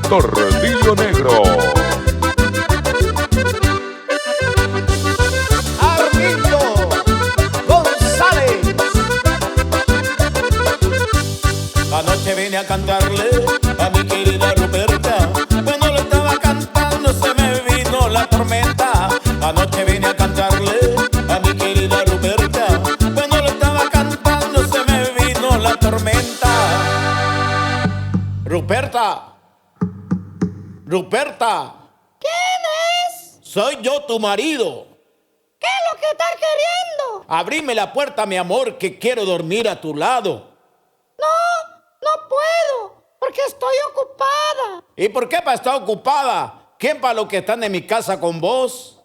Tordillo Negro. Armindo González. Anoche vine a cantarle a mi querida Ruperta. Cuando lo estaba cantando se me vino la tormenta. Anoche vine a cantarle a mi querida Ruperta. Cuando lo estaba cantando se me vino la tormenta. Ruperta. Ruperta. ¿Quién es? Soy yo, tu marido. ¿Qué es lo que estás queriendo? Abrime la puerta, mi amor, que quiero dormir a tu lado. No puedo, porque estoy ocupada. ¿Y por qué estar ocupada? ¿Quién para lo que están en mi casa con vos?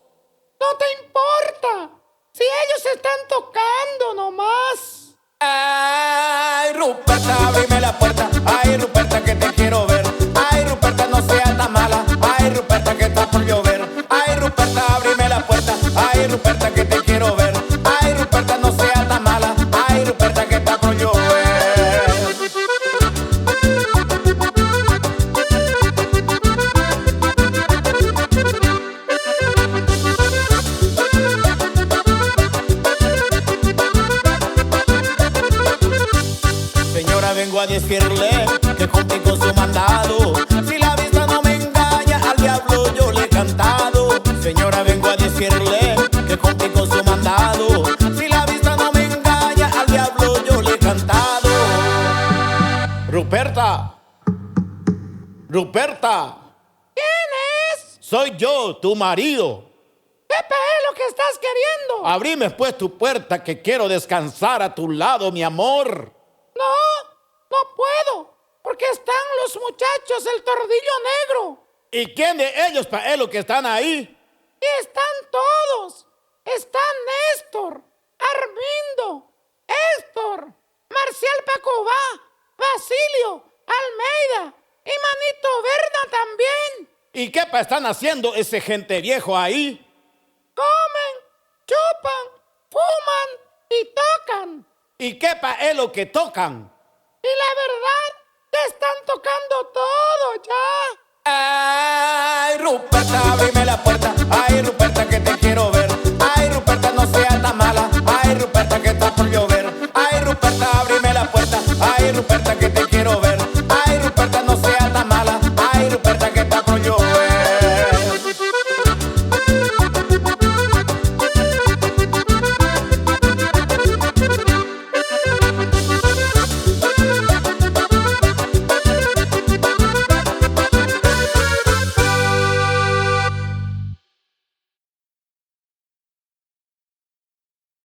No te importa. Si ellos están tocando nomás. Ay, Ruperta, abrime la puerta. Ay, Ruperta, que te quiero ver. Ay, Ruperta, no seas tan mala. Ay, Ruperta, que está por llover. Ay, Ruperta, abrime la puerta. Ay, Ruperta, que te quiero ver. Ay, Ruperta, no seas tan mala. Ay, Ruperta, que está por llover. Señora, vengo a decirle que cumplí con su mandado. Si la vista no me engaña, al diablo yo le he cantado. Señora, vengo a decirle que cumplí con su mandado. Si la vista no me engaña, al diablo yo le he cantado. Ruperta. Ruperta. ¿Quién es? Soy yo, tu marido. ¿Qué es lo que estás queriendo? Abrime pues tu puerta, que quiero descansar a tu lado, mi amor. No puedo, porque están los muchachos del Tordillo Negro. ¿Y quién de ellos para lo que están ahí? Y están todos. Está Néstor, Armindo, Héctor, Marcial Pacobá, Basilio, Almeida y Manito Berna también. ¿Y qué están haciendo ese gente viejo ahí? Comen, chupan, fuman y tocan. ¿Y qué es lo que tocan? Y la verdad, te están tocando todo ya. Ay, Ruperta, abrime la puerta. Ay, Ruperta, que te quiero ver. Ay, Ruperta, no seas tan mala. Ay, Ruperta, que está por llover. Ay, Ruperta, abrime la puerta. Ay, Ruperta, que te